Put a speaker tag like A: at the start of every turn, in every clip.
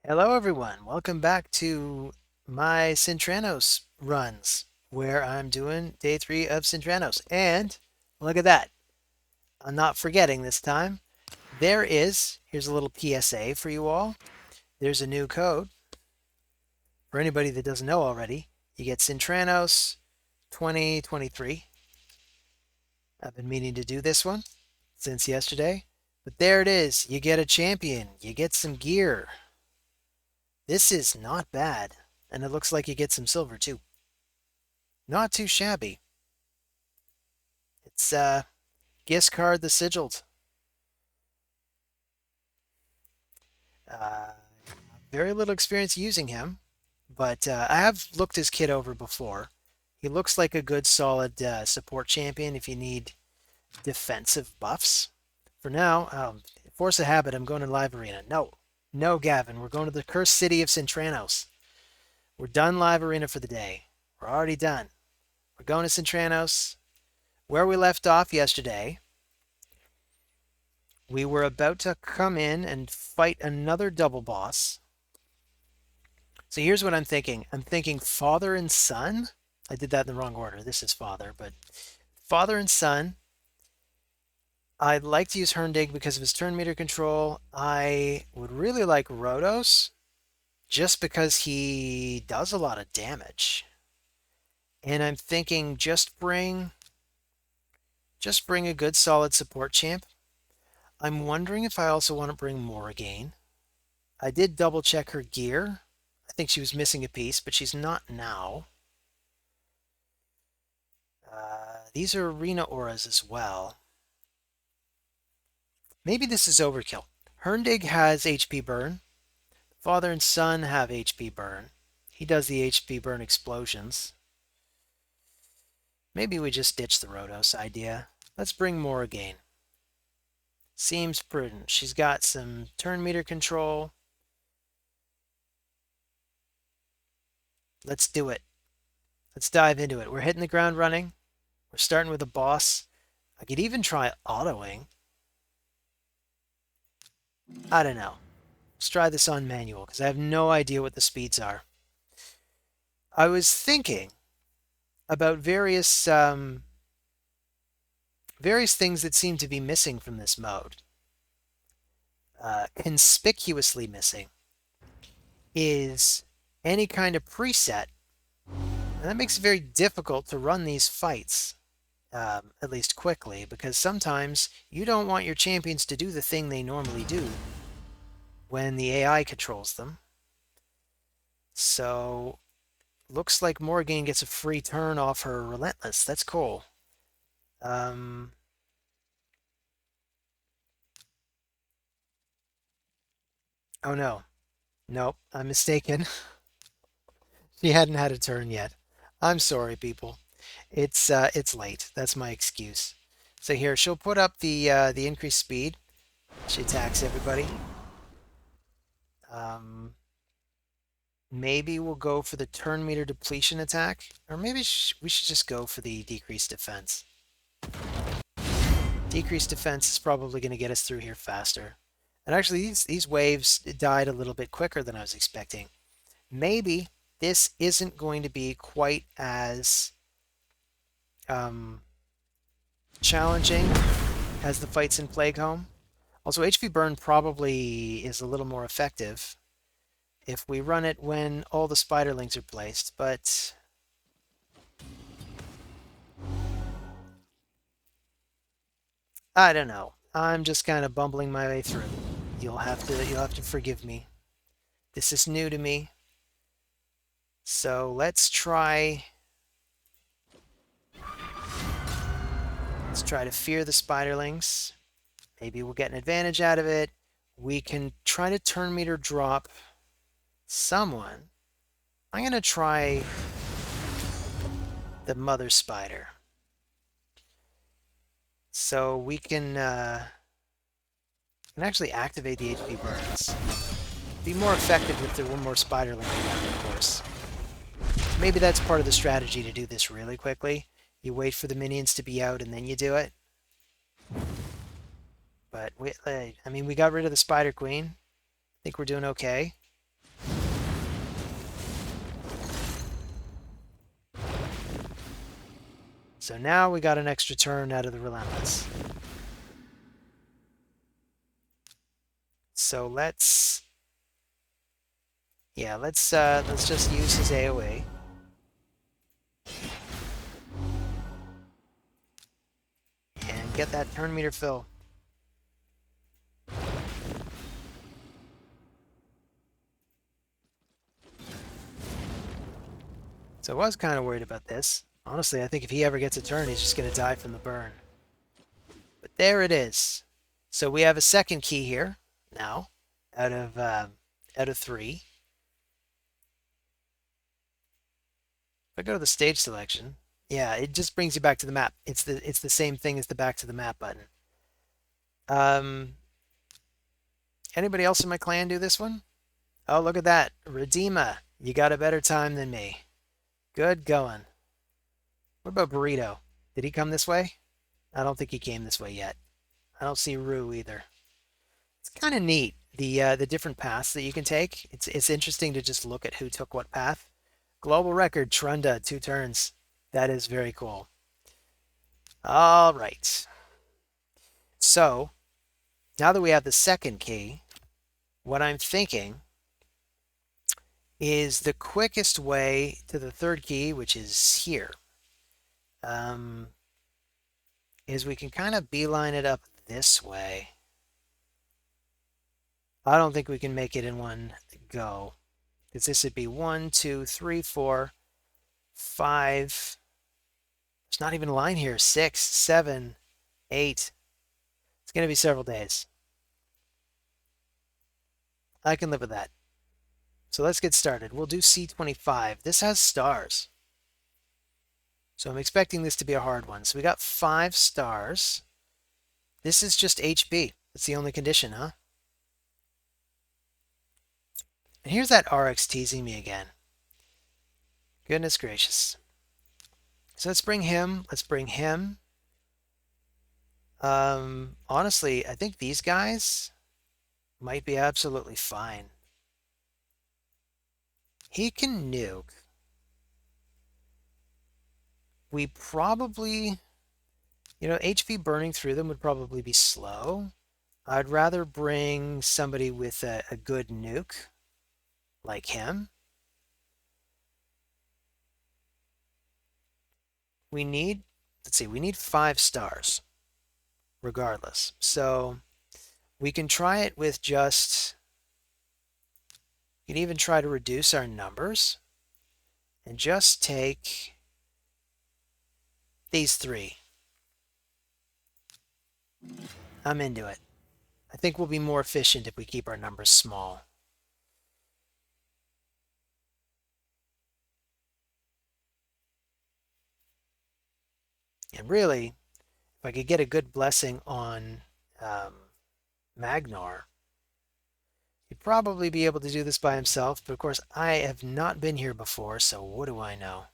A: Hello everyone, welcome back to my Sintranos runs, where I'm doing day 3 of Sintranos. And look at that, I'm not forgetting this time. Here's a little PSA for you all. There's a new code for anybody that doesn't know already. You get Sintranos 2023. I've been meaning to do this one since yesterday, but there it is. You get a champion, you get some gear. This is not bad, and it looks like you get some silver too. Not too shabby. It's Giscard the Sigiled. Uh, very little experience using him, but I have looked his kit over before. He looks like a good solid support champion if you need defensive buffs. For now, force a habit, I'm going to live arena. No, no, Gavin, we're going to the cursed city of Sintranos. We're done live arena for the day. We're already done. We're going to Sintranos. Where we left off yesterday, we were about to come in and fight another double boss. So here's what I'm thinking. I'm thinking father and son. I did that in the wrong order. This is father, but father and son. I'd like to use Herndig because of his turn meter control. I would really like Rhodos just because he does a lot of damage. And I'm thinking just bring a good solid support champ. I'm wondering if I also want to bring Morrigan. I did double check her gear. I think she was missing a piece, but she's not now. These are arena auras as well. Maybe this is overkill. Herndig has HP burn. Father and son have HP burn. He does the HP burn explosions. Maybe we just ditch the Rhodos idea. Let's bring Morrigan. Seems prudent. She's got some turn meter control. Let's do it. Let's dive into it. We're hitting the ground running. We're starting with a boss. I could even try autoing. I don't know. Let's try this on manual because I have no idea what the speeds are. I was thinking about various things that seem to be missing from this mode. Conspicuously missing is any kind of preset, and that makes it very difficult to run these fights, at least quickly, because sometimes you don't want your champions to do the thing they normally do when the AI controls them. So looks like Morrigan gets a free turn off her Relentless. That's cool. Oh no. Nope, I'm mistaken. She hadn't had a turn yet. I'm sorry, people. It's late. That's my excuse. So here, she'll put up the increased speed. She attacks everybody. Um, Maybe we'll go for the turn meter depletion attack, or maybe we should just go for the decreased defense. Decreased defense is probably going to get us through here faster. And actually, these waves died a little bit quicker than I was expecting. Maybe this isn't going to be quite as challenging as the fights in Plague Home. Also, HP burn probably is a little more effective if we run it when all the spiderlings are placed, but I don't know. I'm just kind of bumbling my way through. You'll have to forgive me. This is new to me. So let's try to fear the spiderlings. Maybe we'll get an advantage out of it. We can try to turn meter drop someone. I'm going to try the mother spider. So we can actually activate the HP burns. Be more effective if there were more spiderling around, of course. Maybe that's part of the strategy to do this really quickly. You wait for the minions to be out and then you do it. But I mean, we got rid of the Spider Queen. I think we're doing okay. So now we got an extra turn out of the Relentless. So let's just use his AoE. And get that turn meter fill. So I was kind of worried about this. Honestly, I think if he ever gets a turn, he's just going to die from the burn. But there it is. So we have a second key here now, out of 3. If I go to the stage selection, yeah, it just brings you back to the map. It's the same thing as the back to the map button. Anybody else in my clan do this one? Oh, look at that. Redeema, you got a better time than me. Good going. What about Burrito? Did he come this way? I don't think he came this way yet. I don't see Rue either. It's kind of neat, the different paths that you can take. It's interesting to just look at who took what path. Global record, Trunda, 2 turns. That is very cool. All right. So, now that we have the second key, what I'm thinking is the quickest way to the third key, which is here, is we can kind of beeline it up this way. I don't think we can make it in one go, because this would be 1, 2, 3, 4, 5. There's not even a line here. 6, 7, 8. It's going to be several days. I can live with that. So let's get started. We'll do C25. This has stars. So I'm expecting this to be a hard one. So we got 5 stars. This is just HB. That's the only condition, huh? And here's that RX teasing me again. Goodness gracious. So let's bring him. Let's bring him. Honestly, I think these guys might be absolutely fine. He can nuke. We probably, HP burning through them would probably be slow. I'd rather bring somebody with a good nuke, like him. We need 5 stars, regardless. So we can try it with just, you can even try to reduce our numbers and just take these 3. I'm into it. I think we'll be more efficient if we keep our numbers small. And really, if I could get a good blessing on Magnar, he'd probably be able to do this by himself. But of course, I have not been here before, so what do I know?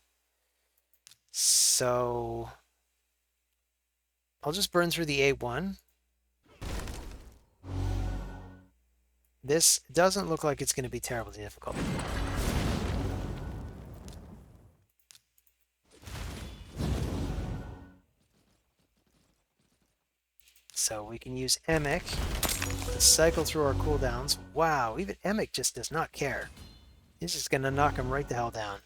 A: So I'll just burn through the A1. This doesn't look like it's going to be terribly difficult. So we can use Emic to cycle through our cooldowns. Wow, even Emic just does not care. He's just going to knock him right the hell down.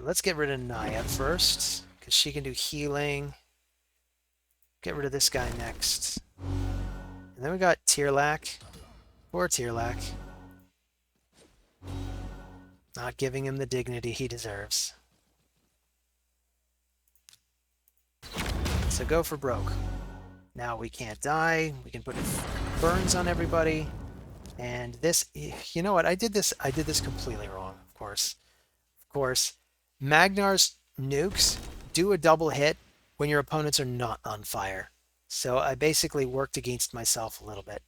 A: Let's get rid of Naya first, because she can do healing. Get rid of this guy next. And then we got Tierlac. Poor Tierlac. Not giving him the dignity he deserves. So go for broke. Now we can't die. We can put burns on everybody. And this, you know what? I did this completely wrong, of course. Of course, Magnar's nukes do a double hit when your opponents are not on fire. So I basically worked against myself a little bit.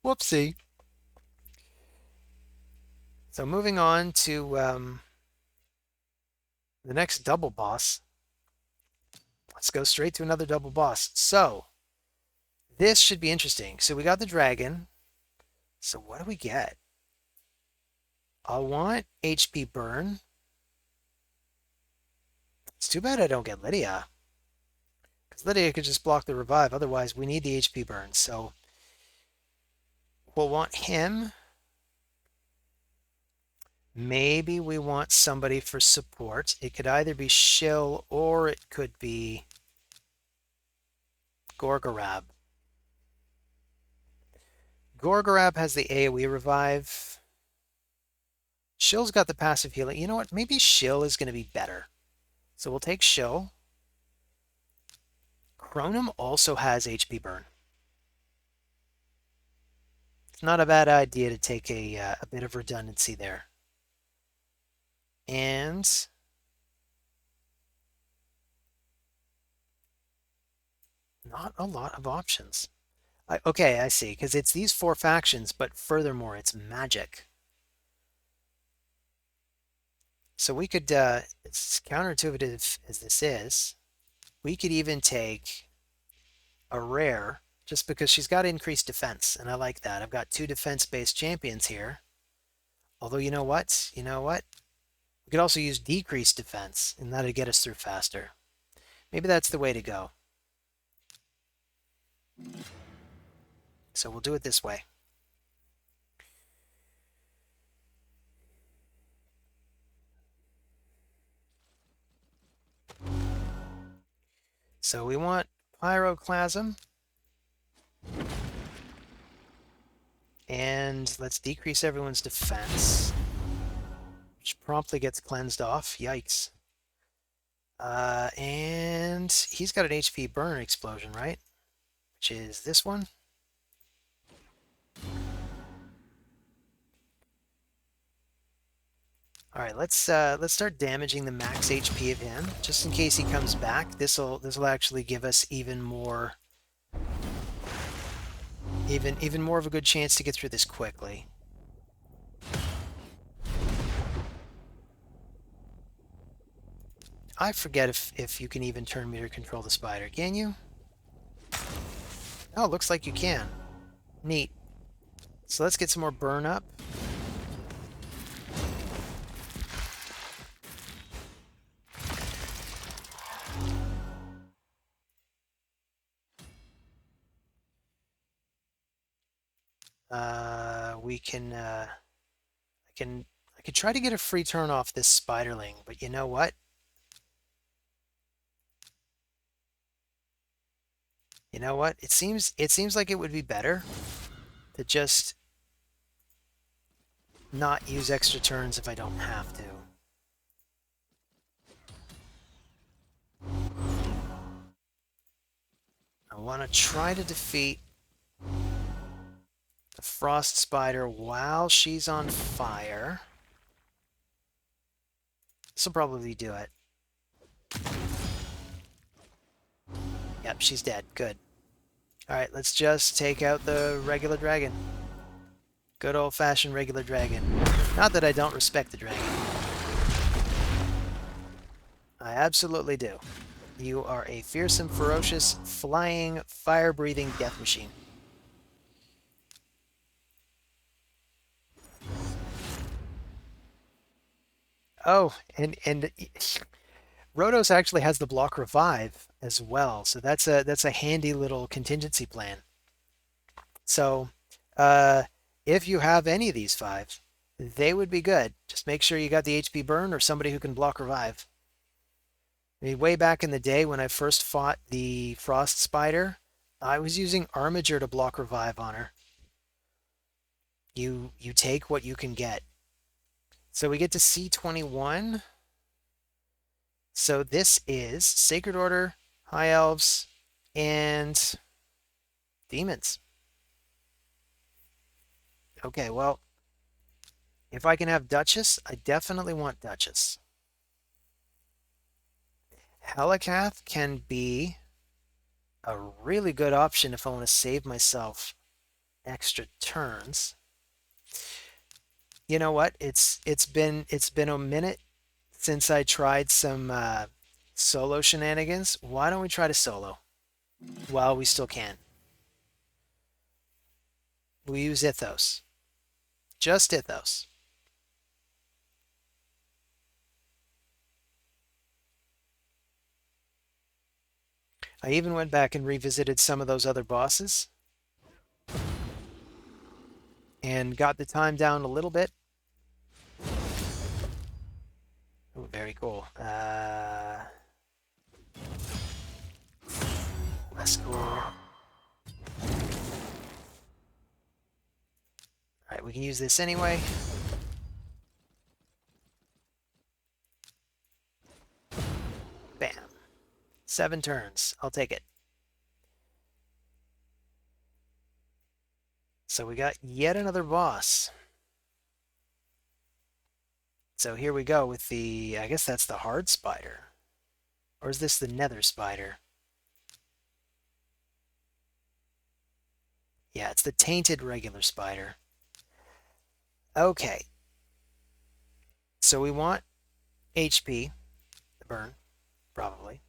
A: Whoopsie. So moving on to the next double boss. Let's go straight to another double boss. So this should be interesting. So we got the dragon. So what do we get? I want HP burn. It's too bad I don't get Lydia. Because Lydia could just block the revive. Otherwise, we need the HP burn. So we'll want him. Maybe we want somebody for support. It could either be Shill or it could be Gorgorab. Gorgorab has the AoE revive. Shill's got the passive healing. You know what? Maybe Shill is going to be better. So we'll take Shill. Chronum also has HP burn. It's not a bad idea to take a bit of redundancy there. And not a lot of options. Okay, I see, because it's these 4 factions, but furthermore, it's magic. So we could, it's counterintuitive as this is, we could even take a rare, just because she's got increased defense, and I like that. I've got 2 defense-based champions here. Although, you know what? You know what? We could also use decreased defense, and that'd get us through faster. Maybe that's the way to go. So we'll do it this way. So we want Pyroclasm. And let's decrease everyone's defense, which promptly gets cleansed off. Yikes. And he's got an HP burn explosion, right? Which is this one. All right, let's start damaging the max HP of him, just in case he comes back. This'll actually give us even more of a good chance to get through this quickly. I forget if you can even turn me to control the spider. Can you? Oh, it looks like you can. Neat. So let's get some more burn up. We can, I could try to get a free turn off this spiderling, but you know what? You know what? It seems like it would be better to just not use extra turns if I don't have to. I want to try to defeat the frost spider while she's on fire. This will probably do it. Yep, she's dead. Good. Alright, let's just take out the regular dragon. Good old-fashioned regular dragon. Not that I don't respect the dragon. I absolutely do. You are a fearsome, ferocious, flying, fire-breathing death machine. Oh, and Rotos actually has the block revive as well, so that's a handy little contingency plan. So, if you have any of these 5, they would be good. Just make sure you got the HP burn or somebody who can block revive. I mean, way back in the day when I first fought the frost spider, I was using Armiger to block revive on her. You take what you can get. So we get to C21. So this is Sacred Order, High Elves, and Demons. Okay, well, if I can have Duchess, I definitely want Duchess. Helikath can be a really good option if I want to save myself extra turns. You know what? It's been a minute since I tried some solo shenanigans. Why don't we try to solo while we still can? We'll use Ithos. Just Ithos. I even went back and revisited some of those other bosses and got the time down a little bit. Ooh, very cool. Less cool. All right, we can use this anyway. Bam. 7 turns. I'll take it. So we got yet another boss. So here we go with the, I guess that's the hard spider. Or is this the nether spider? Yeah, it's the tainted regular spider. Okay. So we want HP to burn, probably.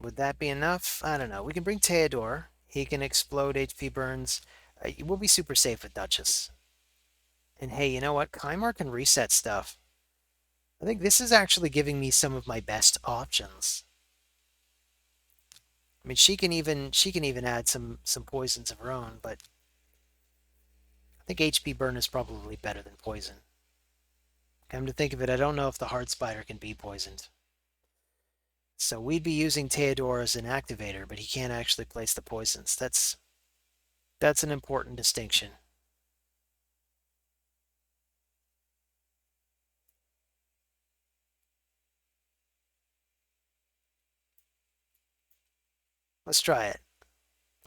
A: Would that be enough? I don't know. We can bring Theodore. He can explode HP burns. We'll be super safe with Duchess. And hey, you know what? Kymar can reset stuff. I think this is actually giving me some of my best options. I mean, she can even add some poisons of her own, but I think HP burn is probably better than poison. Come to think of it, I don't know if the hard spider can be poisoned. So we'd be using Theodore as an activator, but he can't actually place the poisons. That's an important distinction. Let's try it.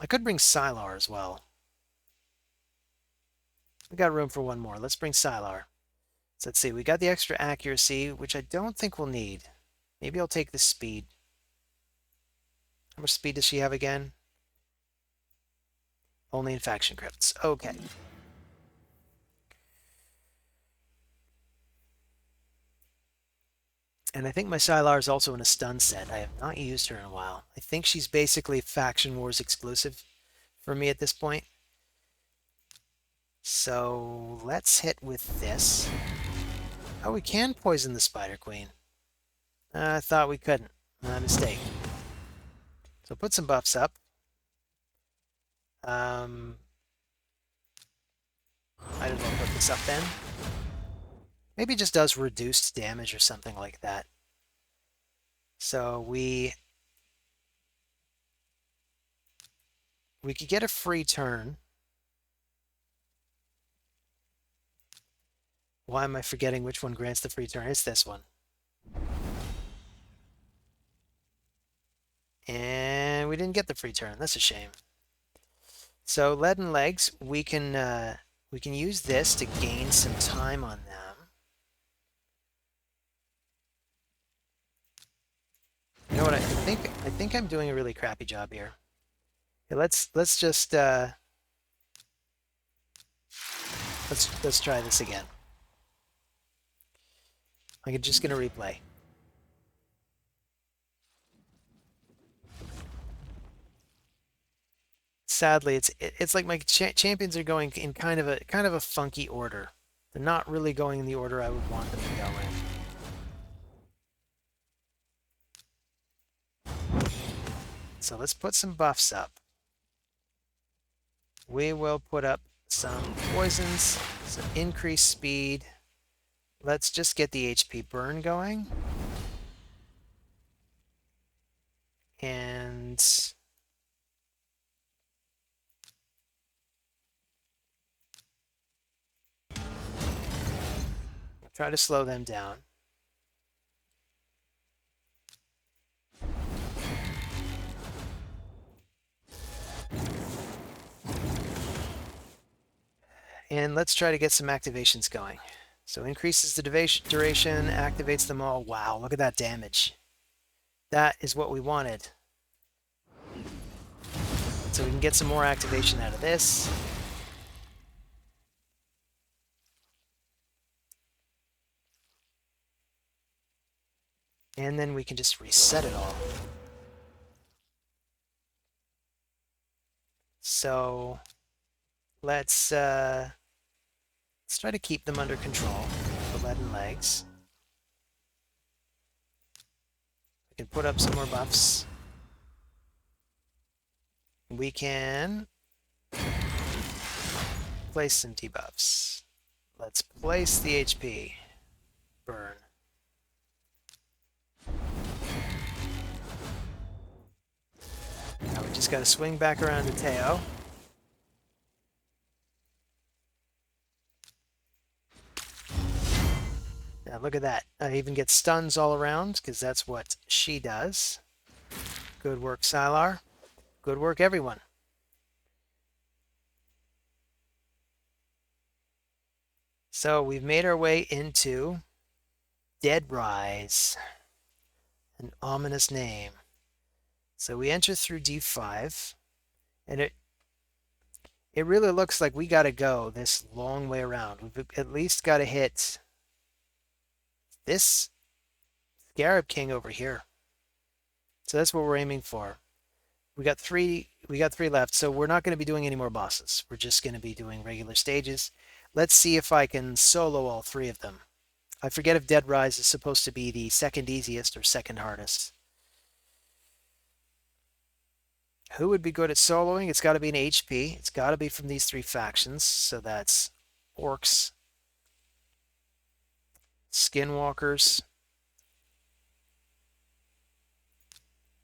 A: I could bring Sylar as well. We got room for one more. Let's bring Sylar. So let's see, we got the extra accuracy, which I don't think we'll need. Maybe I'll take the speed. How much speed does she have again? Only in faction crypts. Okay. And I think my Sylar is also in a stun set. I have not used her in a while. I think she's basically Faction Wars exclusive for me at this point. So let's hit with this. Oh, we can poison the Spider Queen. I thought we couldn't. My mistake. So put some buffs up. Might as well put this up then. Maybe it just does reduced damage or something like that. So we could get a free turn. Why am I forgetting which one grants the free turn? It's this one. And we didn't get the free turn. That's a shame. So lead and legs, we can use this to gain some time on them. You know what? I think I'm doing a really crappy job here. Okay, let's just let's try this again. I'm just gonna replay. Sadly, it's like my champions are going in kind of a funky order. They're not really going in the order I would want them to go in. So let's put some buffs up. We will put up some poisons, some increased speed. Let's just get the HP burn going. And try to slow them down. And let's try to get some activations going. So increases the duration, activates them all. Wow, look at that damage. That is what we wanted. So we can get some more activation out of this. And then we can just reset it all. So let's try to keep them under control, the lead and legs. We can put up some more buffs. We can place some debuffs. Let's place the HP. Burn. Now we just got to swing back around to Teo. Now look at that. I even get stuns all around because that's what she does. Good work, Sylar. Good work, everyone. So we've made our way into Dead Rise, an ominous name. So we enter through D5, and it really looks like we got to go this long way around. We've at least got to hit this Scarab King over here. So that's what we're aiming for. We got three left, so we're not going to be doing any more bosses. We're just going to be doing regular stages. Let's see if I can solo all three of them. I forget if Dead Rise is supposed to be the second easiest or second hardest. Who would be good at soloing? It's got to be an HP. It's got to be from these three factions. So that's Orcs, Skinwalkers,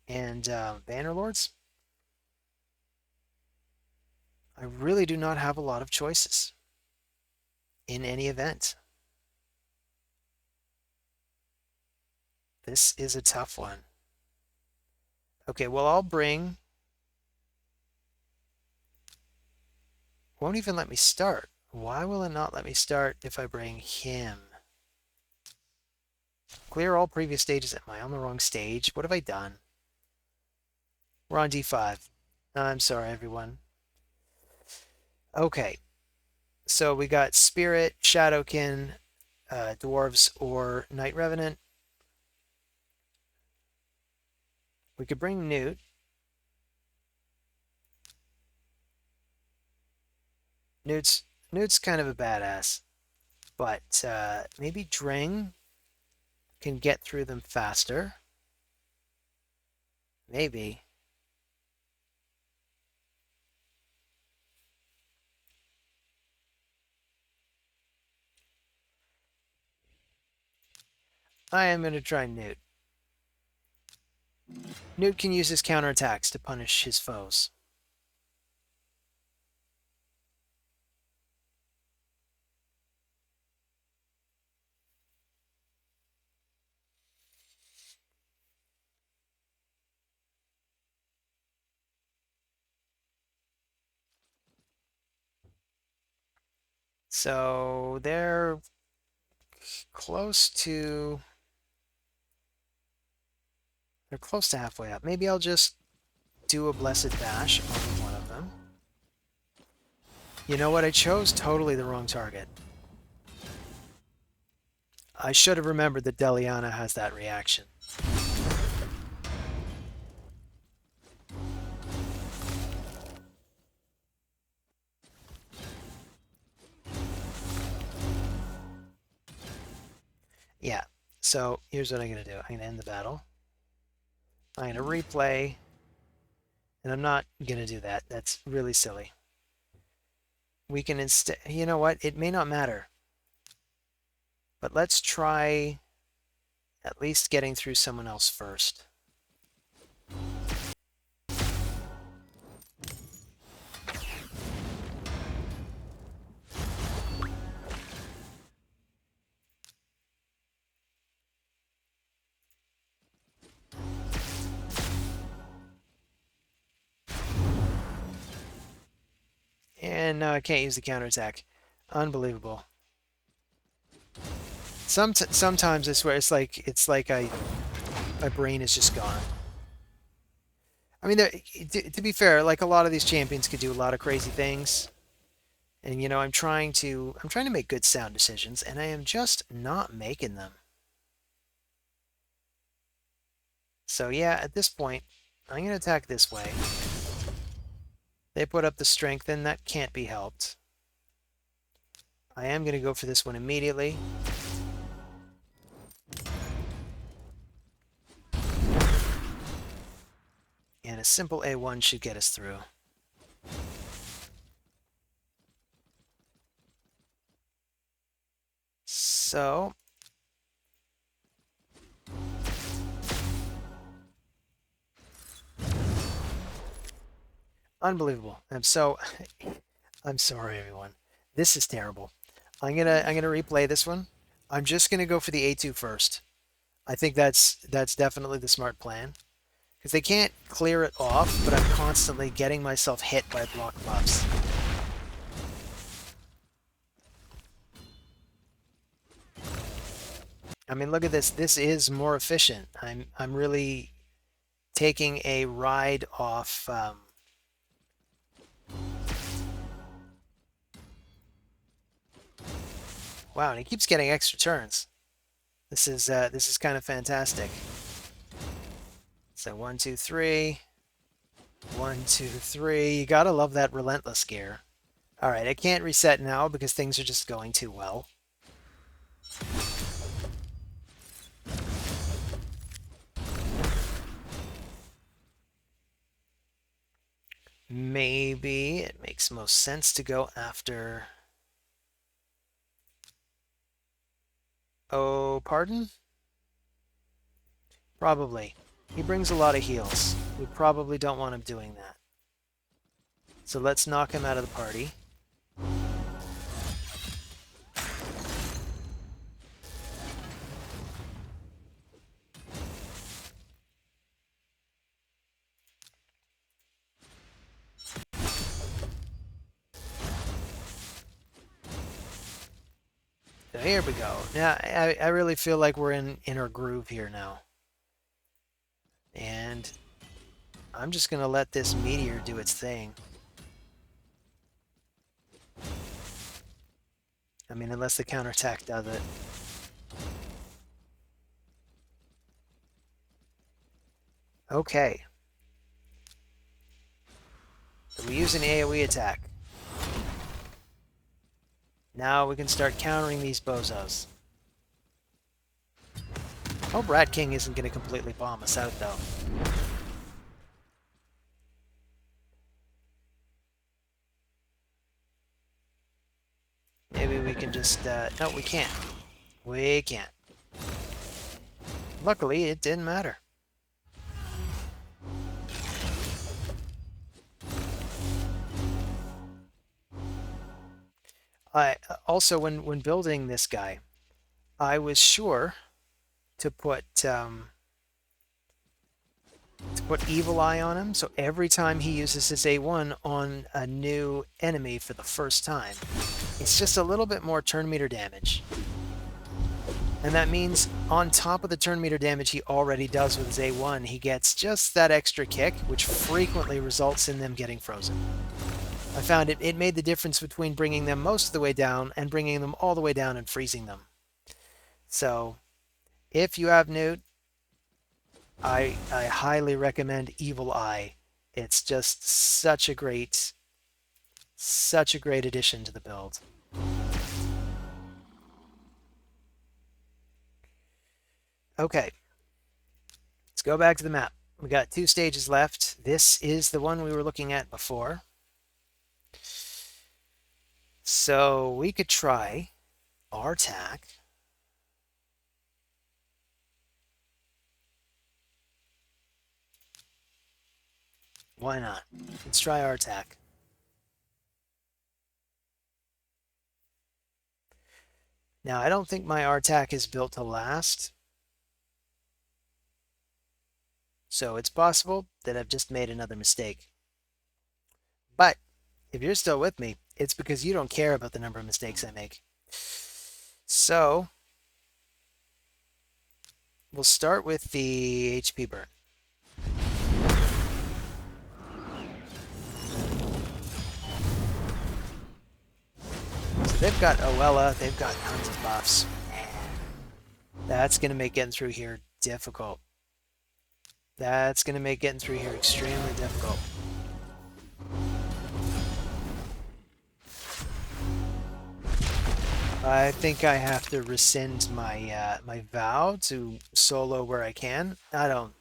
A: and Bannerlords. I really do not have a lot of choices in any event. This is a tough one. Okay, well, I'll bring... Won't even let me start. Why will it not let me start if I bring him? Clear all previous stages. Am I on the wrong stage? What have I done? We're on D5. I'm sorry, everyone. Okay. So we got Spirit, Shadowkin, Dwarves, or Night Revenant. We could bring Newt. Newt's kind of a badass. But maybe Dring can get through them faster. Maybe. I am going to try Newt. Newt can use his counterattacks to punish his foes. So they're close to... They're close to halfway up. Maybe I'll just do a Blessed Bash on one of them. You know what? I chose totally the wrong target. I should have remembered that Deliana has that reaction. Yeah, so here's what I'm going to do. I'm going to end the battle. I'm going to replay, and I'm not going to do that. That's really silly. We can instead, you know what? It may not matter. But let's try at least getting through someone else first. And now I can't use the counterattack. Unbelievable. Sometimes I swear it's like my brain is just gone. I mean, to be fair, like a lot of these champions could do a lot of crazy things, and you know, I'm trying to make good sound decisions, and I am just not making them. So yeah, at this point, I'm going to attack this way. They put up the strength, and that can't be helped. I am going to go for this one immediately. And a simple A1 should get us through. So, unbelievable. I'm sorry, everyone. This is terrible. I'm gonna replay this one. I'm just gonna go for the A2 first. I think that's definitely the smart plan. Because they can't clear it off, but I'm constantly getting myself hit by block buffs. I mean, look at this. This is more efficient. I'm really taking a ride off. Wow, and he keeps getting extra turns. This is kind of fantastic. So 1, 2, 3. 1, 2, 3. You gotta love that relentless gear. All right, I can't reset now because things are just going too well. Maybe it makes most sense to go after... Oh, pardon? Probably. He brings a lot of heals. We probably don't want him doing that. So let's knock him out of the party. So here we go. Now, I really feel like we're in our groove here now. And I'm just going to let this meteor do its thing. I mean, unless the counterattack does it. Okay. So we use an AoE attack. Now we can start countering these bozos. Hope Rat King isn't going to completely bomb us out, though. Maybe we can just... no, we can't. We can't. Luckily, it didn't matter. Also, when building this guy, I was sure to put Evil Eye on him, so every time he uses his A1 on a new enemy for the first time, it's just a little bit more turn meter damage. And that means on top of the turn meter damage he already does with his A1, he gets just that extra kick, which frequently results in them getting frozen. I found it made the difference between bringing them most of the way down and bringing them all the way down and freezing them. So, if you have Newt, I highly recommend Evil Eye. It's just such a great addition to the build. Okay, let's go back to the map. We got 2 stages left. This is the one we were looking at before. So we could try our attack. Why not? Let's try our attack. Now, I don't think my R-Tac is built to last. So it's possible that I've just made another mistake. But if you're still with me, it's because you don't care about the number of mistakes I make. So we'll start with the HP burn. So they've got Oella, they've got tons of buffs. That's going to make getting through here difficult. That's going to make getting through here extremely difficult. I think I have to rescind my my vow to solo where I can. I don't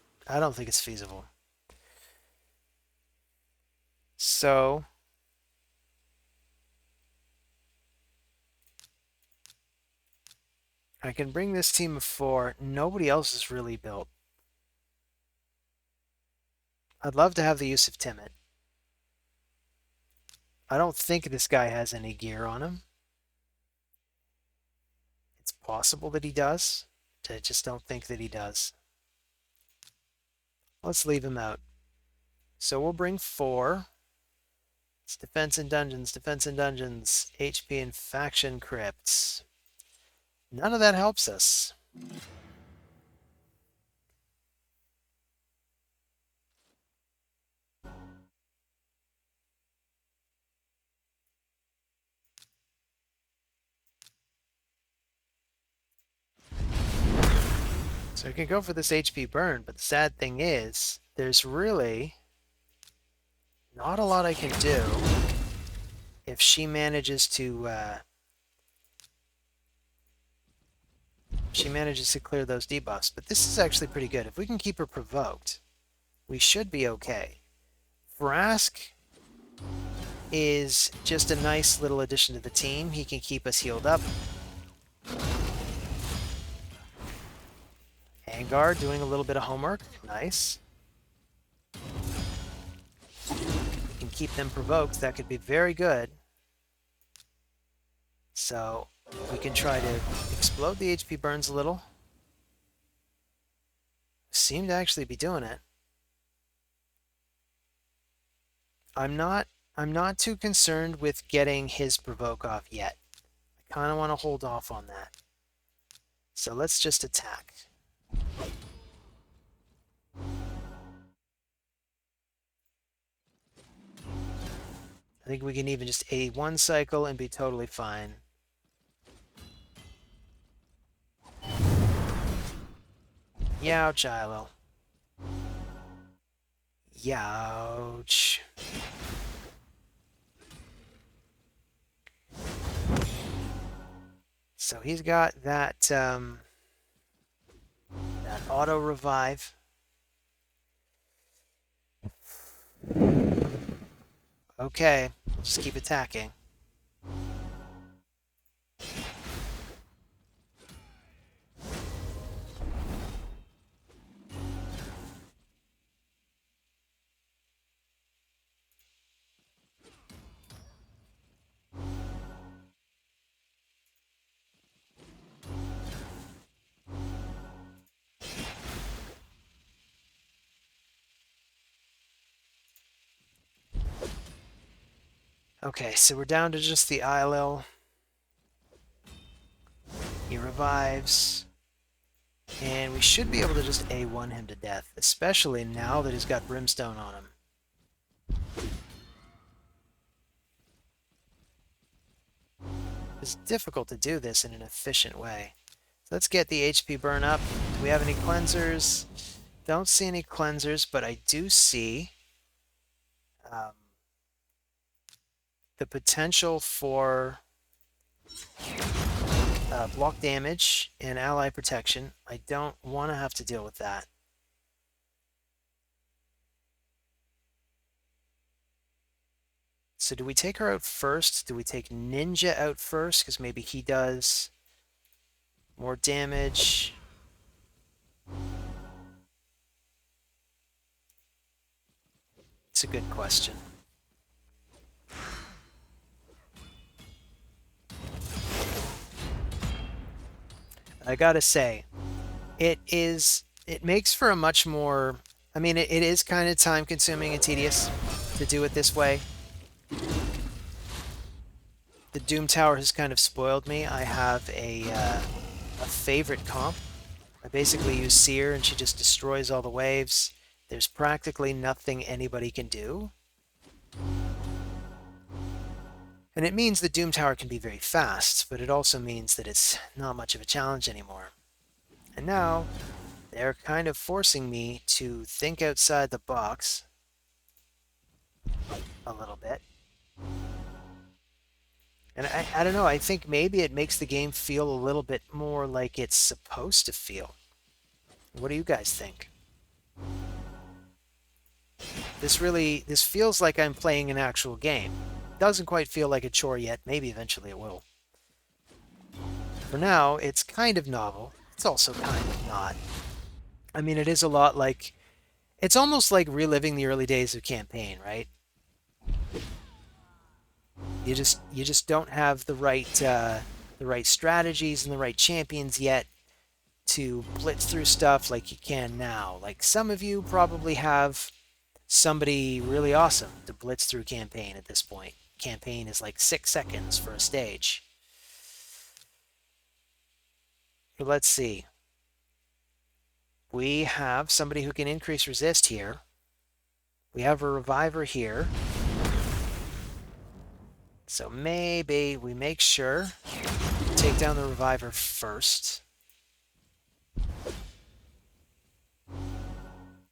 A: think it's feasible. So I can bring this team of 4. Nobody else is really built. I'd love to have the use of Timid. I don't think this guy has any gear on him. It's possible that he does. I just don't think that he does. Let's leave him out. So we'll bring 4. It's defense and dungeons, HP and faction crypts. None of that helps us. So I can go for this HP burn, but the sad thing is, there's really not a lot I can do if she manages to clear those debuffs. But this is actually pretty good. If we can keep her provoked, we should be okay. Vrask is just a nice little addition to the team. He can keep us healed up. Angar doing a little bit of homework. Nice. We can keep them provoked. That could be very good. So we can try to explode the HP burns a little. Seem to actually be doing it. I'm not too concerned with getting his provoke off yet. I kind of want to hold off on that. So let's just attack. I think we can even just A1 cycle and be totally fine. Youch, Ilo. Youch. So he's got that auto revive. Okay, just keep attacking. Okay, so we're down to just the Ilil. He revives. And we should be able to just A1 him to death, especially now that he's got Brimstone on him. It's difficult to do this in an efficient way. So let's get the HP burn up. Do we have any cleansers? Don't see any cleansers, but I do see the potential for block damage and ally protection. I don't want to have to deal with that. So do we take her out first? Do we take Ninja out first? Because maybe he does more damage. It's a good question. I gotta say, it makes for a much more, I mean, it is kind of time consuming and tedious to do it this way. The Doom Tower has kind of spoiled me. I have a favorite comp. I basically use Seer and she just destroys all the waves. There's practically nothing anybody can do. And it means the Doom Tower can be very fast, but it also means that it's not much of a challenge anymore. And now, they're kind of forcing me to think outside the box a little bit. And I don't know, I think maybe it makes the game feel a little bit more like it's supposed to feel. What do you guys think? This feels like I'm playing an actual game. Doesn't quite feel like a chore yet. Maybe eventually it will. For now, it's kind of novel. It's also kind of not. I mean, it is a lot like... It's almost like reliving the early days of campaign, right? You just don't have the right strategies and the right champions yet to blitz through stuff like you can now. Like some of you probably have somebody really awesome to blitz through campaign at this point. Campaign is like 6 seconds for a stage. But let's see. We have somebody who can increase resist here. We have a reviver here. So maybe we make sure to take down the reviver first.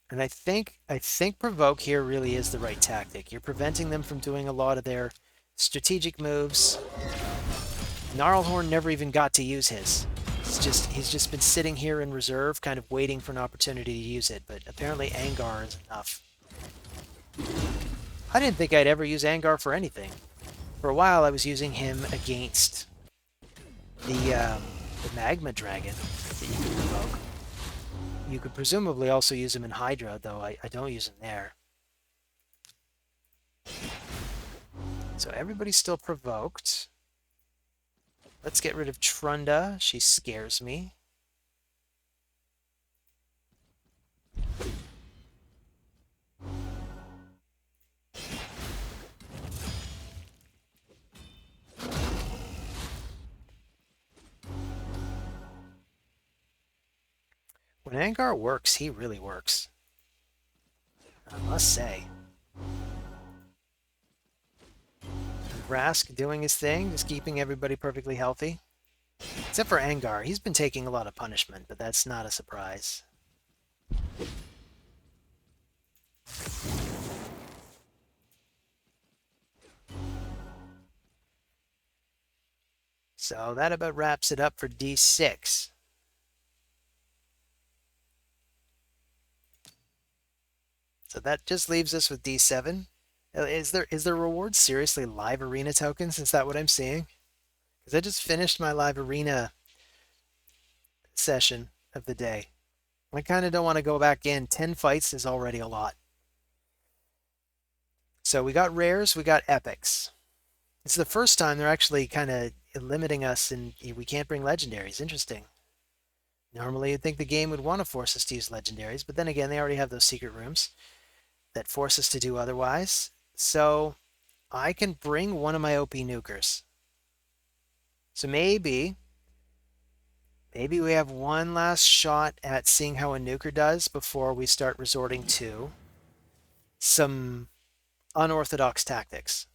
A: And I think provoke here really is the right tactic. You're preventing them from doing a lot of their strategic moves. Gnarlhorn never even got to use his. He's just been sitting here in reserve, kind of waiting for an opportunity to use it, but apparently Angar is enough. I didn't think I'd ever use Angar for anything. For a while I was using him against the magma dragon that you can provoke. You could presumably also use him in Hydra, though I don't use him there. So everybody's still provoked. Let's get rid of Trunda. She scares me. When Angar works, he really works. I must say. Rask doing his thing, just keeping everybody perfectly healthy. Except for Angar. He's been taking a lot of punishment, but that's not a surprise. So that about wraps it up for D6. So that just leaves us with D7. Is there reward seriously live arena tokens? Is that what I'm seeing? Because I just finished my live arena session of the day. I kind of don't want to go back in. 10 fights is already a lot. So we got rares, we got epics. It's the first time they're actually kind of limiting us and we can't bring legendaries. Interesting. Normally you'd think the game would want to force us to use legendaries, but then again, they already have those secret rooms that force us to do otherwise. So I can bring one of my OP nukers. So maybe we have one last shot at seeing how a nuker does before we start resorting to some unorthodox tactics.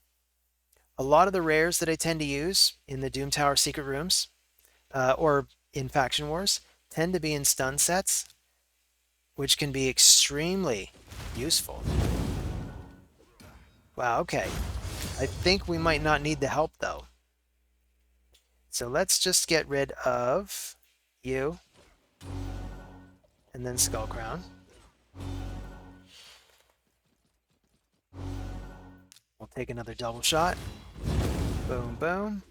A: A lot of the rares that I tend to use in the Doom Tower secret rooms, or in Faction Wars, tend to be in stun sets, which can be extremely useful. Wow, okay. I think we might not need the help, though. So let's just get rid of you, and then Skullcrown. We'll take another double shot. Boom, boom.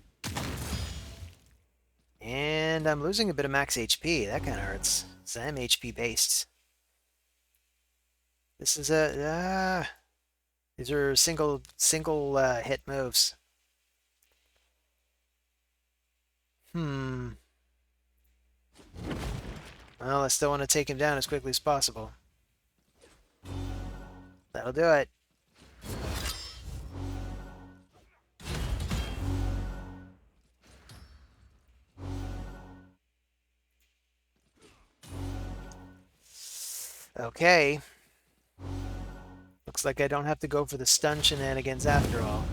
A: And I'm losing a bit of max HP. That kind of hurts. So I'm HP based. This is a... these are single hit moves. Well, I still want to take him down as quickly as possible. That'll do it. Okay. Looks like I don't have to go for the stun shenanigans after all.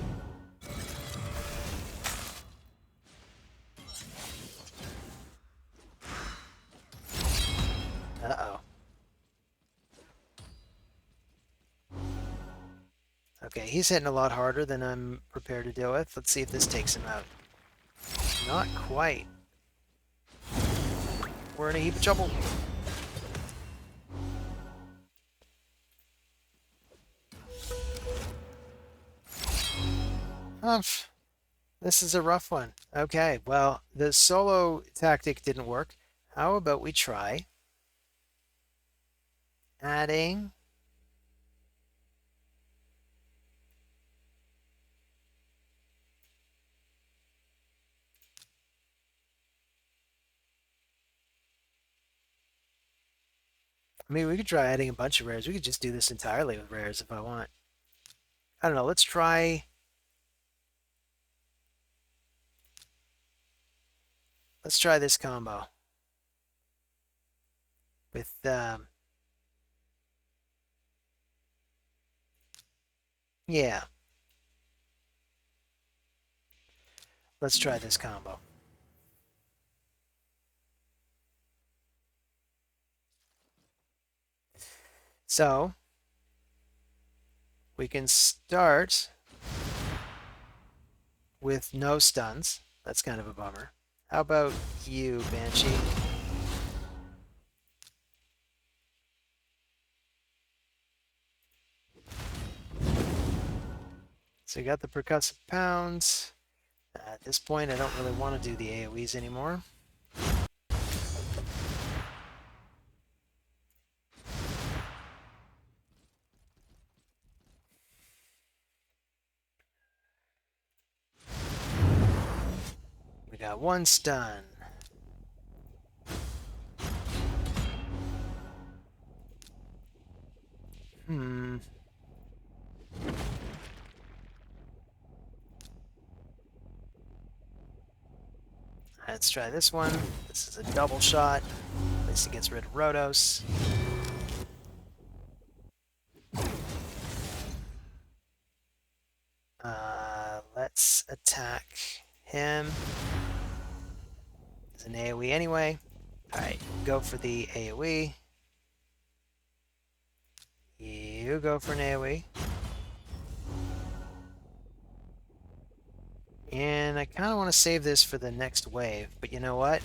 A: Uh-oh. Okay, he's hitting a lot harder than I'm prepared to deal with. Let's see if this takes him out. Not quite. We're in a heap of trouble. We're in a heap of trouble. This is a rough one. Okay, well, the solo tactic didn't work. How about we try adding... I mean, we could try adding a bunch of rares. We could just do this entirely with rares if I want. I don't know. Let's try this combo with yeah. Let's try this combo. So we can start with no stuns. That's kind of a bummer. How about you, Banshee? So you got the percussive pounds. At this point, I don't really want to do the AoEs anymore. We got one stun. Let's try this one. This is a double shot. At least it gets rid of Rhodos. Let's attack him. It's an AoE anyway. Alright, go for the AoE. You go for an AoE. And I kind of want to save this for the next wave, but you know what?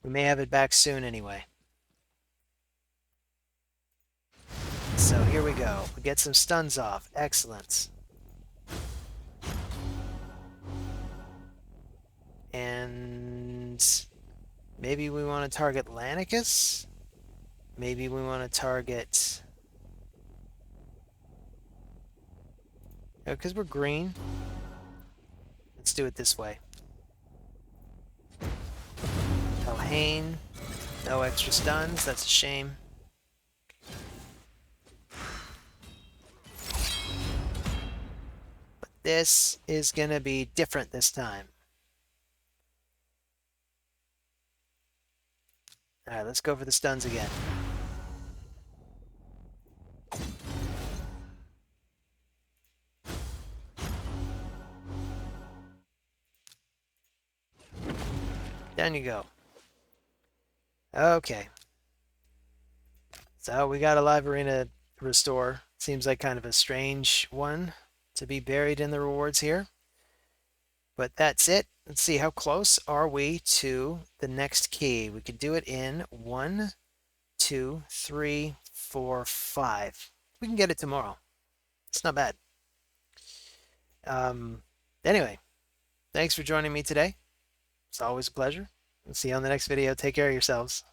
A: We may have it back soon anyway. So here we go. We get some stuns off. Excellent. And maybe we want to target Lanicus? Maybe we want to target... because we're green. Let's do it this way. Elhain. No extra stuns. That's a shame. But this is going to be different this time. Alright, let's go for the stuns again. Down you go. Okay. So we got a live arena restore. Seems like kind of a strange one to be buried in the rewards here. But that's it. Let's see, how close are we to the next key? We could do it in 1, 2, 3, 4, 5. We can get it tomorrow. It's not bad. Anyway, thanks for joining me today. It's always a pleasure. We'll see you on the next video. Take care of yourselves.